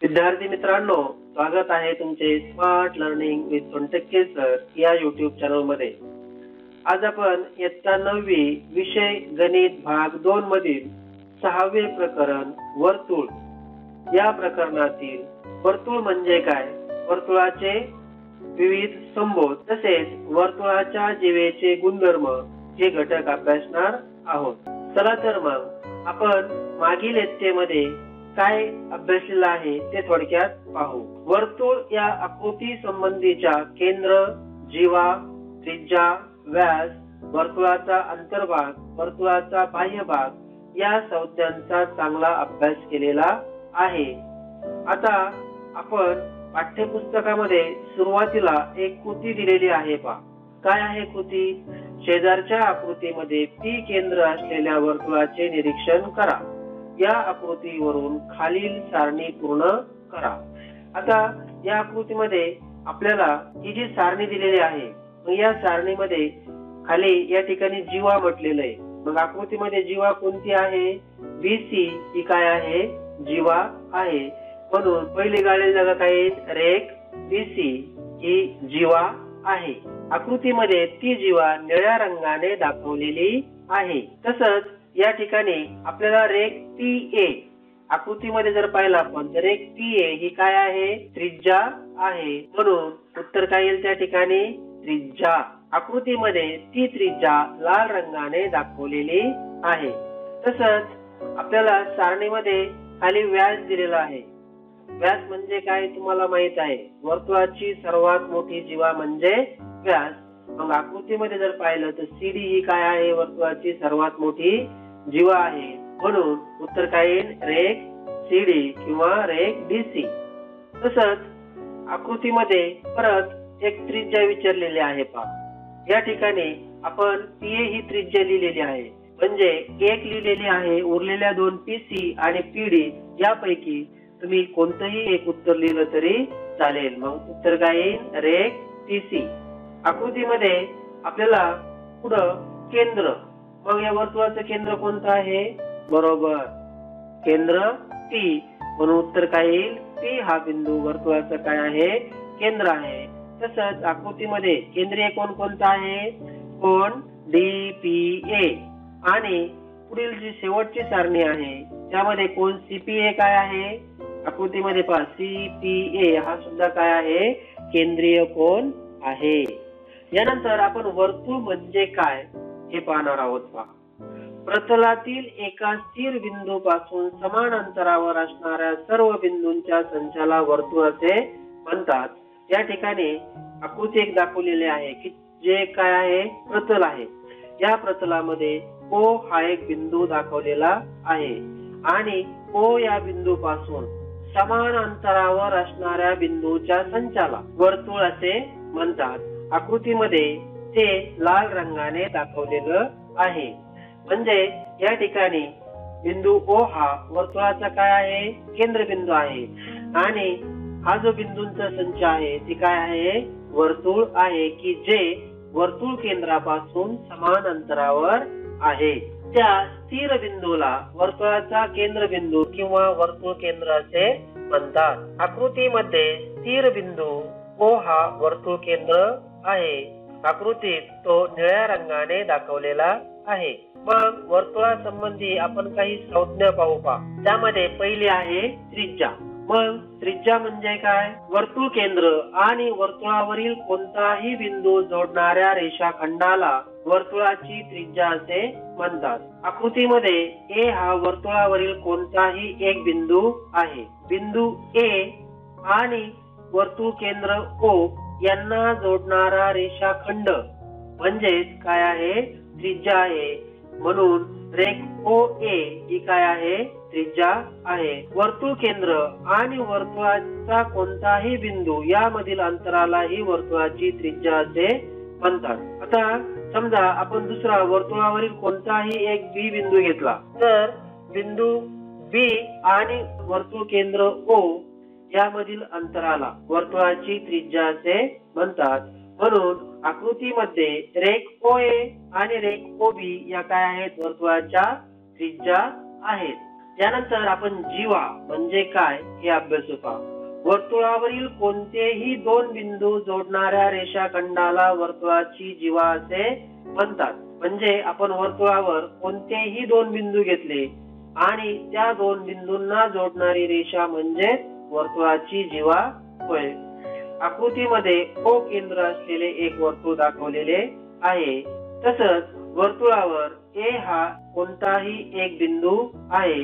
विद्यार्थी मित्रांनो, स्वागत आहे तुमचे smart learning with Sontakke sir या युट्यूब चॅनल मध्ये। आज आपण इयत्ता 9वी विषय गणित भाग 2 मधील 6वे प्रकरण वर्तुळ या प्रकरणातील वर्तुळ म्हणजे काय, वर्तुळाचे विविध संबोध तसेच वर्तुळाच्या जीवेचे गुणधर्म हे घटक अभ्यासणार आहोत। चला तर मग आपण मागील इयत्तेमध्ये काय अभ्यासलेलं आहे ते थोडक्यात पाहू। वर्तुळ या आकृती संबंधीच्या केंद्र, जीवा, त्रिज्या, व्यास, वर्तुळाचा अंतर्भाग, वर्तुळाचा बाह्य भाग या संज्ञांचा चांगला अभ्यास केलेला आहे। आता आपण पाठ्यपुस्तकामध्ये सुरुवातीला एक कृती दिलेली आहे पहा। काय आहे कृती? शेजारच्या आकृतीमध्ये पी केंद्र असलेल्या वर्तुळाचे निरीक्षण करा। या आकृतीवरून खालील सारणी पूर्ण करा। आता या आकृतीमध्ये आपल्याला ही जी सारणी दिलेली आहे, मग या सारणीमध्ये खाली या ठिकाणी जीवा म्हटलेलं आहे। मग आकृतीमध्ये जीवा कोणती आहे? BC ही काय आहे? जीवा आहे। म्हणून पहिली गाळलेली जागा काय आहे? रेख BC ही जीवा आहे। आकृतीमध्ये ती जीवा निळ्या रंगाने दाखवलेली आहे। तसंच या ठिकाणी आपल्याला रेख TA आकृतीमध्ये जर पाहिलं आपण तर रेख TA ही काय आहे? त्रिज्या आहे। म्हणून उत्तर काय येईल त्या ठिकाणी? त्रिज्या। आकृतीमध्ये ती त्रिज्या लाल रंगाने दाखवलेली आहे। तसंच आपल्याला सारणीमध्ये खाली व्यास दिलेला आहे। व्यास म्हणजे काय तुम्हाला माहित आहे? वर्तुळाची सर्वात मोठी जीवा म्हणजे व्यास। मग आकृतीमध्ये जर पाहिलं तर CD ही काय आहे? वर्तुळाची सर्वात मोठी जीवा आहे। म्हणून उत्तर काय येईल? रेख CD किंवा रेख DC। तसंच आकृतीमध्ये परत एक त्रिज्या विचारलेली आहे पहा। या ठिकाणी आपण PA ही त्रिज्या लिहिलेली आहे, म्हणजे एक लिहिलेली आहे। उरलेल्या दोन PC आणि PD यापैकी तुम्ही कोणतंही एक उत्तर लिहिलं तरी चालेल। मग उत्तर काय येईल? रेख TC। आकृतीमध्ये आपल्याला पुढं केंद्र, मग या वर्तुळाचं केंद्र कोणतं आहे? बरोबर, केंद्र P। म्हणून उत्तर काय येईल? P हा बिंदू वर्तुळाचं काय आहे? केंद्र आहे। तसंच आकृतीमध्ये केंद्रीय कोण कोणतं आहे? कोण DPA। आणि पुढील जी शेवटची सारणी आहे त्यामध्ये कोण CPA काय आहे? आकृतीमध्ये पहा CPA हा सुद्धा काय आहे? केंद्रीय कोण आहे। यानंतर आपण वर्तुळ म्हणजे काय हे पाहणार आहोत पहा। प्रतलातील एका स्थिर बिंदूपासून समान अंतरावर असणाऱ्या सर्व बिंदूंच्या संचाला वर्तुळ असे म्हणतात। या ठिकाणी आकृती एक दाखवलेली आहे की जे काय आहे? प्रतल आहे। या प्रतलामध्ये O हा एक बिंदू दाखवलेला आहे आणि O या बिंदूपासून समान अंतरावर असणाऱ्या बिंदूच्या संचाला वर्तुळ असे म्हणतात। आकृतीमध्ये ते लाल रंगाने दाखवलेलं आहे। म्हणजे या ठिकाणी बिंदू O हा वर्तुळाचा काय आहे? केंद्रबिंदू आहे आणि हा जो बिंदूंचा संच आहे ते काय आहे? वर्तुळ आहे की जे वर्तुळ केंद्रापासून समान अंतरावर आहे। त्या स्थिर बिंदूला वर्तुळाचा केंद्रबिंदू किंवा वर्तुळ केंद्र असे म्हणतात। आकृतीमध्ये स्थिर बिंदू O हा वर्तुळ केंद्र आहे। आकृतीत तो निळ्या रंगाने दाखवलेला आहे। मग वर्तुळासंबंधी आपण काही संज्ञा पाहू पहा। त्यामध्ये पहिली आहे त्रिज्या। मग त्रिज्या म्हणजे काय? वर्तुळ केंद्र आणि वर्तुळावरील कोणताही बिंदू जोडणाऱ्या रेषाखंडाला वर्तुळाची त्रिज्या असे म्हणतात। आकृतीमध्ये A हा वर्तुळावरील कोणताही एक बिंदू आहे। बिंदू A आणि वर्तुळ केंद्र O यांना जोडणारा रेषाखंड म्हणजेच काय आहे? त्रिज्या आहे। म्हणून रेख OA ही काय आहे? त्रिज्या आहे। वर्तुळ केंद्र आणि वर्तुळाचा कोणताही बिंदू यामधील अंतराला ही वर्तुळाची त्रिज्या असे म्हणतात। आता समजा आपण दुसरा वर्तुळावरील कोणताही एक B बिंदू घेतला तर बिंदू B आणि वर्तुळ केंद्र O यामधील अंतराला वर्तुळाची त्रिज्या असे म्हणतात। म्हणून आकृतीमध्ये रेख OA आणि रेख OB या काय आहेत? वर्तुळाच्या त्रिज्या आहेत। यानंतर आपण जीवा म्हणजे काय हे अभ्यासू पहा. वर्तुळावरील कोणतेही दोन बिंदू जोडणाऱ्या रेषाखंडाला वर्तुळाची जीवा असे म्हणतात. म्हणजे आपण वर्तुळावर कोणतेही दोन बिंदू घेतले आणि त्या दोन बिंदूंना जोडणारी रेषा म्हणजे वर्तुळाची जीवा होय. आकृतीमध्ये ओ केंद्र असलेले एक वर्तुळ दाखवलेले आहे. तसंच वर्तुळावर ए हा कोणताही एक बिंदू आहे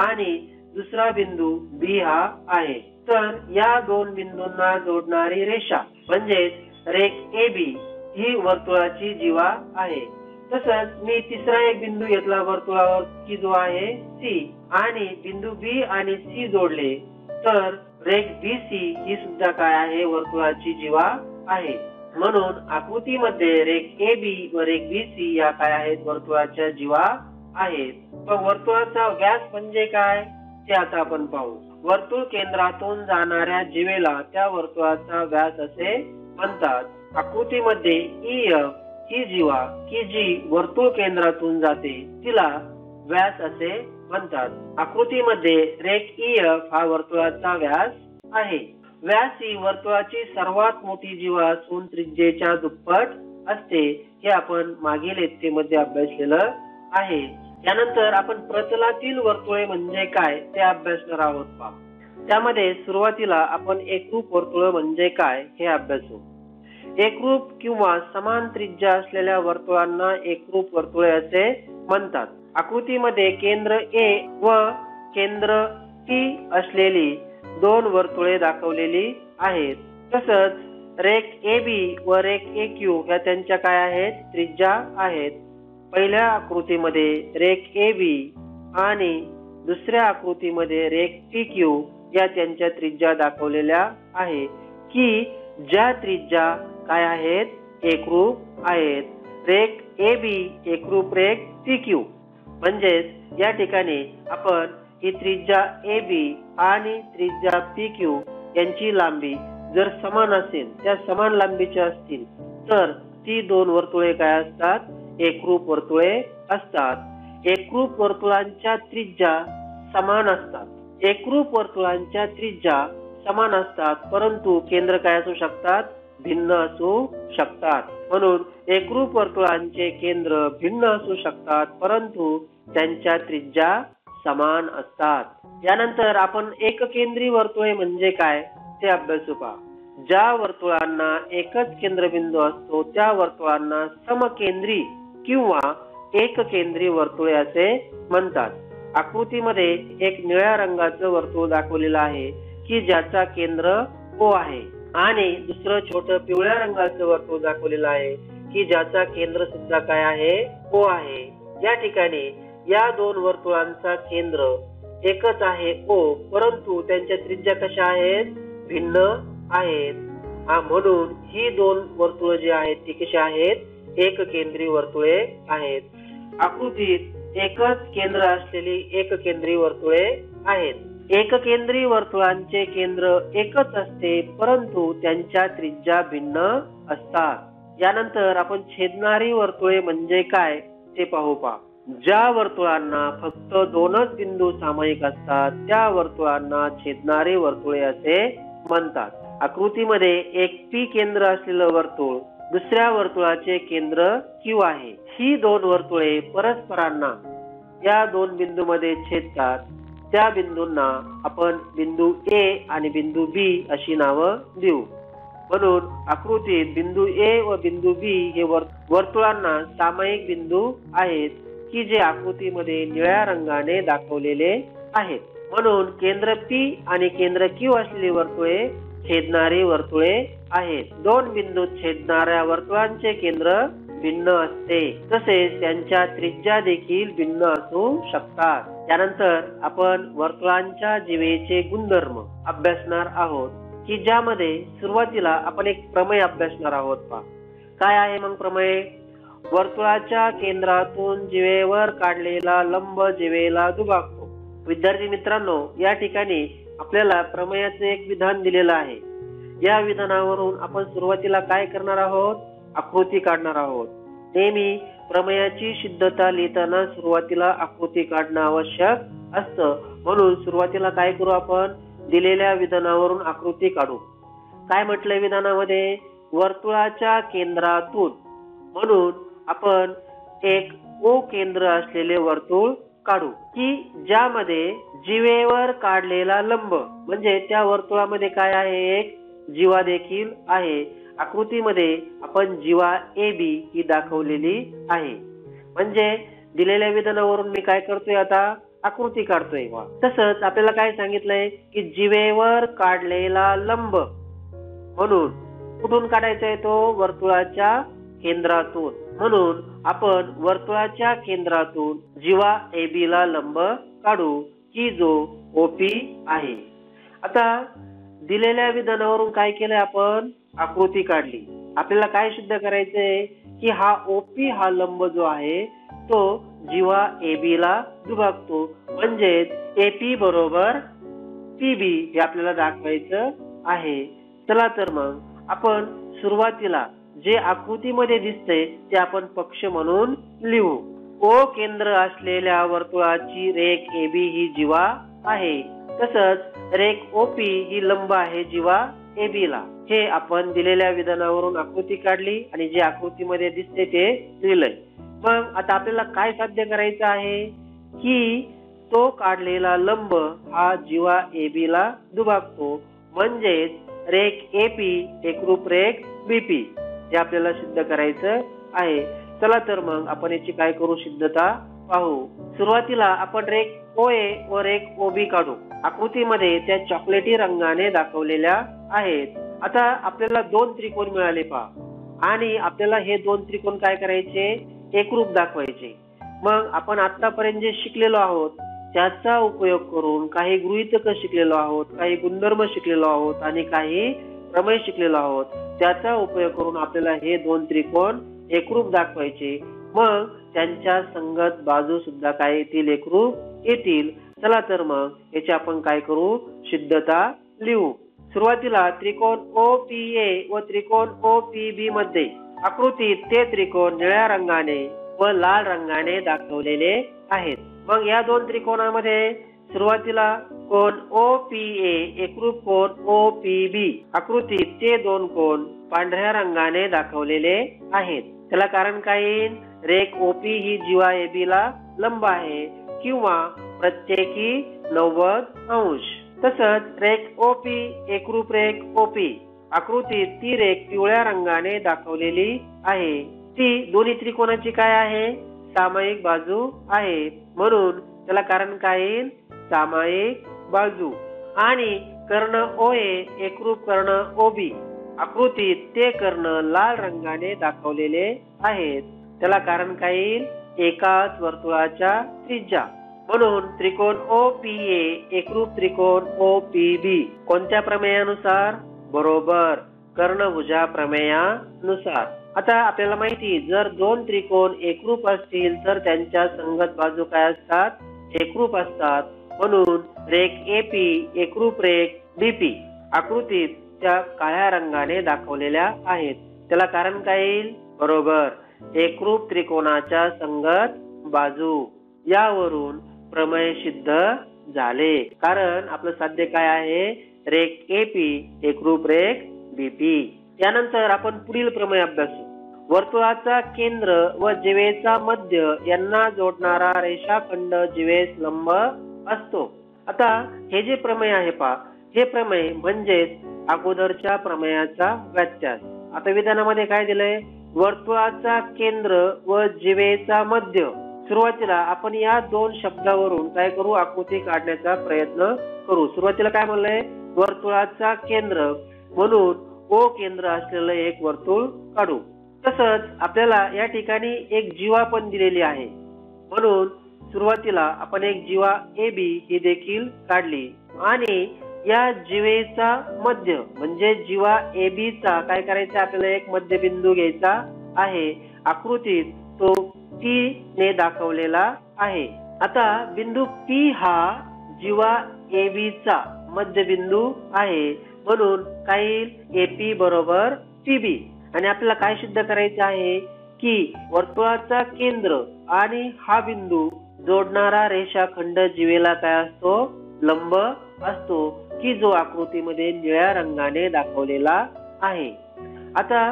आणि दुसरा बिंदू बी हा आहे. तर या दोन बिंदूंना जोडणारी रेषा म्हणजेच रेख ए बी ही वर्तुळाची जीवा आहे. तसंच मी तिसरा एक बिंदू घेतला वर्तुळावर की जो आहे सी आणि बिंदू बी आणि सी जोडले तर रेख बी सी ही सुद्धा काय आहे वर्तुळाची जीवा आहे. म्हणून आकृतीमध्ये रेख ए बी व रेख बी सी या काय आहेत वर्तुळाच्या जीवा आहेत. मग वर्तुळाचा व्यास म्हणजे काय ते आता आपण पाहू. वर्तुळ केंद्रातून जाणाऱ्या जीवेला त्या वर्तुळाचा व्यास असे म्हणतात. आकृतीमध्ये EF ही जीवा की जी वर्तुळ केंद्रातून जाते तिला व्यास असे म्हणतात. आकृतीमध्ये रेख EF हा वर्तुळाचा व्यास आहे. व्यास ही वर्तुळाची सर्वात मोठी जीवा असून त्रिज्येच्या दुप्पट असते. हे आपण मागील इयत्तेमध्ये अभ्यासलेलं आहे. यानंतर आपण प्रतलातील वर्तुळे म्हणजे काय ते अभ्यासणार आहोत पहा. त्यामध्ये सुरुवातीला आपण एकरूप वर्तुळ म्हणजे काय हे अभ्यासू. एकरूप किंवा समान त्रिज्या असलेल्या वर्तुळांना एकरूप वर्तुळे असे म्हणतात. आकृतीमध्ये केंद्र ए व केंद्र टी असलेली दोन वर्तुळे दाखवलेली आहेत. तसंच रेख ए बी व रेख ए क्यू या त्यांच्या काय आहेत त्रिज्या आहेत. पहिल्या आकृतीमध्ये रेख ए बी आणि दुसऱ्या आकृतीमध्ये रेख टी क्यू या त्यांच्या त्रिज्या दाखवलेल्या आहे की ज्या त्रिज्या काय आहेत एकरूप आहेत. रेख ए बी एकरूप रेख टी क्यू म्हणजेच या ठिकाणी आपण ही त्रिज्या ए बी आणि त्रिज्या पी क्यू यांची लांबी जर समान असेल त्या समान लांबीच्या असतील तर ती दोन वर्तुळे काय असतात एकरूप वर्तुळे असतात. एकरूप वर्तुळांच्या त्रिज्या समान असतात. एकरूप वर्तुळांच्या त्रिज्या समान असतात परंतु केंद्र काय असू शकतात भिन्न असू शकतात. म्हणून एकरूप वर्तुळांचे केंद्र भिन्न असू शकतात परंतु त्यांच्या त्रिज्या समान असतात. यानंतर आपण एककेंद्री वर्तुळे म्हणजे काय ते अभ्यासू पहा. ज्या वर्तुळांना एकच केंद्रबिंदू असतो त्या वर्तुळांना समकेंद्री किंवा एककेंद्री वर्तुळे असे म्हणतात. आकृतीमध्ये एक निळ्या रंगाचं वर्तुळ दाखवलेलं आहे की ज्याचा केंद्र O आहे आणि दुसरं छोटं पिवळ्या रंगाचं वर्तुळ दाखवलेलं आहे की ज्याचा केंद्र सुद्धा काय आहे O आहे. या ठिकाणी या दोन वर्तुळांचा केंद्र एकच आहे O परंतु त्यांच्या त्रिज्या कशा आहेत भिन्न आहेत. म्हणून ही दोन वर्तुळ जी आहेत ती कशी आहेत एककेंद्री वर्तुळे आहेत. आकृतीत एकच केंद्र असलेली एककेंद्री वर्तुळे आहेत. एककेंद्री वर्तुळांचे केंद्र एकच असते परंतु त्यांच्या त्रिज्या भिन्न असतात. यानंतर आपण छेदणारी वर्तुळे म्हणजे काय ते पाहू पहा. ज्या वर्तुळांना फक्त दोनच बिंदू सामायिक असतात त्या वर्तुळांना छेदणारी वर्तुळे असे म्हणतात. आकृतीमध्ये एक पी केंद्र असलेलं वर्तुळ दुसऱ्या वर्तुळाचे केंद्र Q आहे. ही दोन वर्तुळे परस्परांना या दोन बिंदूमध्ये छेदतात. त्या बिंदूंना आपण बिंदू A आणि बिंदू B अशी नावं देऊ. म्हणून आकृतीत बिंदू A व बिंदू B हे वर्तुळांना सामायिक बिंदू आहेत की जे आकृतीमध्ये निळ्या रंगाने दाखवलेले आहेत. म्हणून केंद्र P आणि केंद्र Q असलेली वर्तुळे छेदणारी वर्तुळे आहेत. दोन बिंदूत छेदणाऱ्या वर्तुळांचे केंद्र भिन्न असते तसेच त्यांच्या त्रिज्या देखील भिन्न असू शकतात. त्यानंतर आपण वर्तुळांच्या जीवेचे गुणधर्म अभ्यासणार आहोत की ज्यामध्ये सुरुवातीला आपण एक प्रमेय अभ्यासणार आहोत पहा. काय आहे मग प्रमेय. वर्तुळाच्या केंद्रातून जीवेवर काढलेला लंब जीवेला दुभागतो. विद्यार्थी मित्रांनो या ठिकाणी आपल्याला प्रमेयाचं एक विधान दिलेलं आहे. या विधानावरून आपण सुरुवातीला काय करणार आहोत आकृती काढणार आहोत. नेहमी प्रमेयाची सिद्धता लिहिताना सुरुवातीला आकृती काढणं आवश्यक असतं. म्हणून सुरुवातीला काय करू आपण, दिलेल्या विधानावरून आकृती काढू. काय म्हटलंय विधानामध्ये, वर्तुळाच्या केंद्रातून, म्हणून आपण एक ओ केंद्र असलेले वर्तुळ काढू की ज्यामध्ये जीवेवर काढलेला लंब, म्हणजे त्या वर्तुळामध्ये काय आहे, एक जीवा देखील आहे. आकृतीमध्ये आपण जीवा AB ही दाखवलेली आहे. म्हणजे दिलेल्या विधानावरून मी काय करतोय, आता आकृती काढतोय. तसंच आपल्याला काय सांगितलंय की जीवेवर काढलेला लंब, म्हणून कुठून काढायचा आहे तो, वर्तुळाच्या केंद्रातून. म्हणून आपण वर्तुळाच्या केंद्रातून जीवा AB ला लंब काढू की जो OP आहे. आता दिलेल्या विधानावरून काय केलंय, आपण आकृती काढली. आपल्याला काय सिद्ध करायचंय की हा OP हा लंब जो आहे तो जीवा AB ला दुभागतो. म्हणजेच AP बरोबर PB हे आपल्याला दाखवायचं आहे. चला तर मग आपण सुरुवातीला जे आकृतीमध्ये दिसतंय ते आपण पक्ष म्हणून लिहू. O केंद्र असलेल्या वर्तुळाची रेख AB ही जीवा आहे. तसंच रेख OP ही लंब आहे जीवा AB ला. हे आपण दिलेल्या विधानावरून आकृती काढली आणि जे आकृतीमध्ये दिसते ते लिहिलंय. मग आता आपल्याला काय साध्य करायचं आहे की तो काढलेला लंब हा जीवा AB ला दुभागतो. म्हणजेच रेख AP एकरूप रेख BP हे आपल्याला सिद्ध करायचं आहे. चला तर मग आपण याची काय करू, सिद्धता पाहू. सुरुवातीला आपण रेख OA व रेख OB काढू. आकृतीमध्ये त्या चॉकलेटी रंगाने दाखवलेल्या आहेत. आता आपल्याला दोन त्रिकोण मिळाले पहा आणि आपल्याला हे दोन त्रिकोण काय करायचे, एकरूप दाखवायचे. मग आपण आतापर्यंत जे शिकलेलो आहोत त्याचा उपयोग करून काही गृहीतक शिकलेलो आहोत, काही गुणधर्म शिकलेलो आहोत आणि काही प्रमेय शिकलेलो आहोत. त्याचा उपयोग करून आपल्याला हे दोन त्रिकोण एकरूप दाखवायचे. मग त्यांच्या संगत बाजू सुद्धा काय येतील, एकरूप येतील. चला तर मग याची आपण काय करू, सिद्धता लिहू. सुरुवातीला त्रिकोण OPA व त्रिकोण OPB मध्ये आकृतीत ते त्रिकोण निळ्या रंगाने व लाल रंगाने दाखवलेले आहेत. मग या दोन त्रिकोणामध्ये सुरुवातीला कोण OPA एकरूप कोण OPB, आकृतीत ते दोन कोण पांढऱ्या रंगाने दाखवलेले आहेत. त्याला कारण काय येईल, रेख OP ही जीवा AB ला लंब आहे किंवा प्रत्येकी 90 अंश. तसंच रेख OP एकरूप रेख OP, आकृतीत ती रेख पिवळ्या रंगाने दाखवलेली आहे. ती दोन्ही त्रिकोणाची काय आहे, सामायिक बाजू आहे. म्हणून त्याला कारण काय येईल, सामायिक बाजू. आणि कर्ण OA एकरूप कर्ण OB, आकृतीत ते कर्ण लाल रंगाने दाखवलेले आहेत. त्याला कारण काय येईल, एकाच वर्तुळाच्या त्रिज्या. म्हणून त्रिकोण OPA एकरूप त्रिकोण OPB कोणत्या प्रमेयानुसार, बरोबर कर्णभुजा प्रमेयानुसार. आता आपल्याला माहिती, जर दोन त्रिकोण एकरूप असतील तर त्यांच्या संगत बाजू काय असतात, एकरूप असतात. म्हणून रेख AP एकरूप रेख BP, आकृतीत त्या काळ्या रंगाने दाखवलेल्या आहेत. त्याला कारण काय येईल, बरोबर एकरूप त्रिकोणाच्या संगत बाजू. यावरून प्रमेय सिद्ध झाले. कारण आपलं साध्य काय आहे, रेख AP एकरूप रेख BP. यानंतर आपण पुढील प्रमेय अभ्यासू. वर्तुळाचा केंद्र व जीवेचा मध्य यांना जोडणारा रेषाखंड जीवेस लंब असतो. आता हे जे प्रमेय आहे पहा, हे प्रमेय म्हणजेच अगोदरच्या प्रमेयाचा व्यत्यास. आता विधानामध्ये काय दिलंय, वर्तुळाचा केंद्र व जीवेचा मध्य. सुरुवातीला आपण या दोन शब्दावरून काय करू, आकृती काढण्याचा प्रयत्न करू. सुरुवातीला काय म्हणलंय, वर्तुळाचा केंद्र, म्हणून O केंद्र असलेलं एक वर्तुळ काढू. तसंच आपल्याला या ठिकाणी एक जीवा पण दिलेली आहे. म्हणून सुरुवातीला आपण एक जीवा AB ही देखील काढली आणि या जीवेचा मध्य म्हणजे जीवा AB चा काय करायचं, आपल्याला एक मध्यबिंदू घ्यायचा आहे. आकृतीत तो P ने दाखवलेला आहे. आता बिंदू P हा जीवा AB चा मध्यबिंदू आहे. म्हणून काय येईल, AP बरोबर PB. आणि आपल्याला काय सिद्ध करायचे आहे की वर्तुळाचा केंद्र आणि हा बिंदू जोडणारा रेषाखंड जीवेला काय असतो? लंब असतो, की जो आकृतीमध्ये निळ्या रंगाने दाखवलेला आहे. आता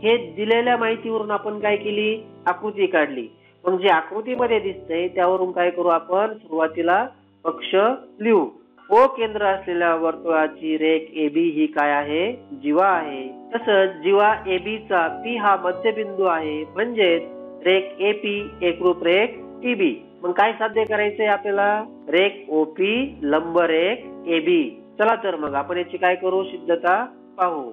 हे दिलेल्या माहितीवरून आपण काय केली? आकृती काढली. मग जे आकृतीमध्ये दिसतंय त्यावरून काय करू आपण? सुरुवातीला अक्ष लिहू. ओ केंद्र असलेल्या वर्तुळाची रेख AB ही काय आहे? जीवा आहे. तसंच जीवा AB चा P हा मध्यबिंदू आहे, म्हणजेच रेख AP एकरूप रेख TB. मग काय साध्य करायचंय आपल्याला? रेख OP लंब रेख AB. चला तर मग आपण याची काय करू? सिद्धता पाहू.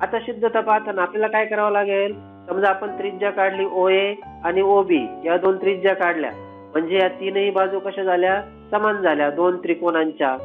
आता सिद्धता पाहताना आपल्याला काय करावं लागेल? समजा आपण त्रिज्या काढली OA आणि OB, या दोन त्रिज्या काढल्या म्हणजे या तीनही बाजू कशा झाल्या? समान झाल्या दोन त्रिकोणांच्या.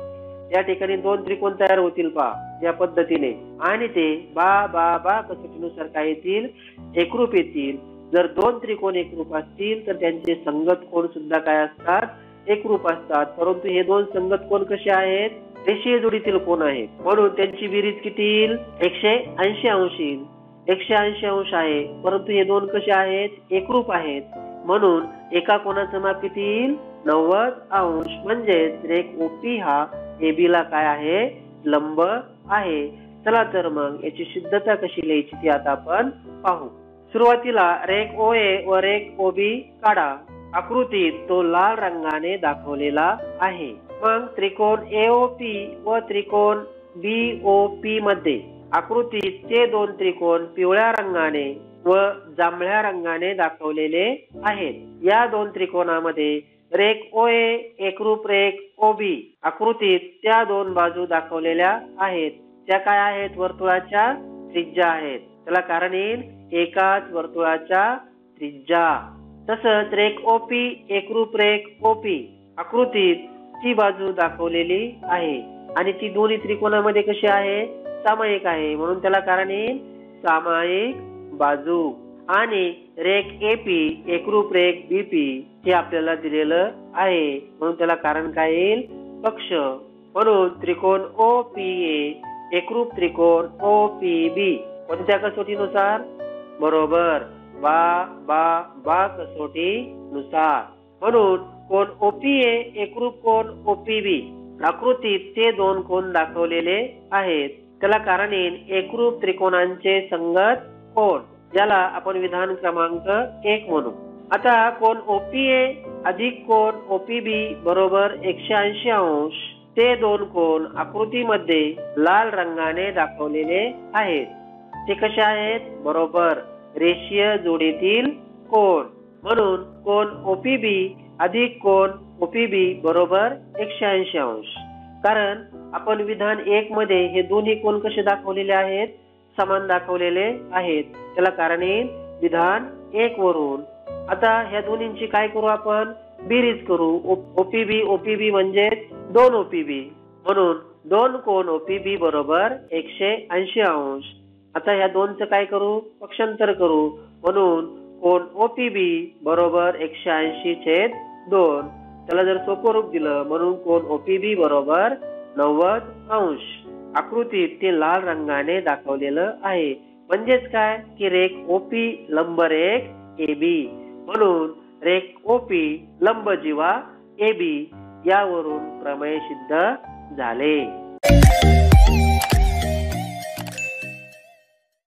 या ठिकाणी दोन त्रिकोण तयार होतील पहा या पद्धतीने, आणि ते बा कसोटीनुसार काय येतील? एकरूप येतील. जर दोन त्रिकोण एकरूप असतील तर त्यांचे संगत कोन सुद्धा काय असतात? एकरूप असतात. परंतु हे दोन संगत कोन कसे आहेत? रेषीय जोडीतील कोन आहेत, म्हणून त्यांची बेरीज किती येईल? 180 अंश येईल. 180 अंश आहे, परंतु हे दोन कसे आहेत? एकरूप आहेत, म्हणून एका कोनाचं माप किती येईल? 90 अंश. म्हणजेच रेख OP हा AB ला काय आहे? लंब आहे. चला तर मग याची सिद्धता कशी लिहायची ती आता आपण पाहू. सुरुवातीला रेख OA व रेख OB काढा. आकृतीत तो लाल रंगाने दाखवलेला आहे. मग त्रिकोण AOP व त्रिकोण BOP मध्ये आकृतीत ते दोन त्रिकोण पिवळ्या रंगाने व जांभळ्या रंगाने दाखवलेले आहेत. या दोन त्रिकोणामध्ये रेख OA एकरूप रेख OB आकृतीत त्या दोन बाजू दाखवलेल्या आहेत. त्या काय आहेत? वर्तुळाच्या त्रिज्या आहेत. त्याला कारण येईल एकाच वर्तुळाच्या त्रिज्या. तसंच रेख OP एकरूप रेख OP आकृतीत ती बाजू दाखवलेली आहे आणि ती दोन्ही त्रिकोणामध्ये कशी आहे? सामायिक आहे, म्हणून त्याला कारण येईल सामायिक बाजू. आणि रेख AP एकरूप रेख BP हे आपल्याला दिलेलं आहे, म्हणून त्याला कारण काय येईल? पक्ष. म्हणून त्रिकोण OPA एकरूप त्रिकोण OPB कोणत्या कसोटीनुसार? बरोबर, बा कसोटीनुसार. म्हणून कोण OPA एकरूप कोण OPB आकृतीत ते दोन कोन दाखवलेले आहेत. त्याला कारण येईल एकरूप त्रिकोणांचे संगत कोन, ज्याला आपण विधान क्रमांक 1 म्हणू. आता कोन OPA अधिक कोन OPB बरोबर 180 अंश. ते दोन कोन आकृतीमध्ये लाल रंगाने दाखवलेले आहेत. ते कसे आहेत? बरोबर, रेषीय जोडीतील कोन. म्हणून कोन OPB अधिक कोन OPB बरोबर 180 अंश. कारण आपण विधान 1 मध्ये हे दोन्ही कोन कसे दाखवलेले आहेत? समान दाखवलेले आहेत. त्याला कारण येईल विधान 1 वरून. आता ह्या दोन्हींची काय करू आपण? बेरीज करू. OPB म्हणजे 2 OPB, म्हणून 2 कोन OPB बरोबर 180 अंश. आता ह्या दोनचं काय करू? पक्षांतर करू. म्हणून कोन OPB बरोबर 180/2. त्याला जर सोपं रूप दिलं म्हणून कोन OPB बरोबर 90 अंश. आकृतीत ते लाल रंगाने दाखवलेलं आहे. म्हणजेच काय? की रेख OP लंब रेख AB, म्हणून रेख OP लंब जीवा AB यावरून प्रमेय सिद्ध झाले.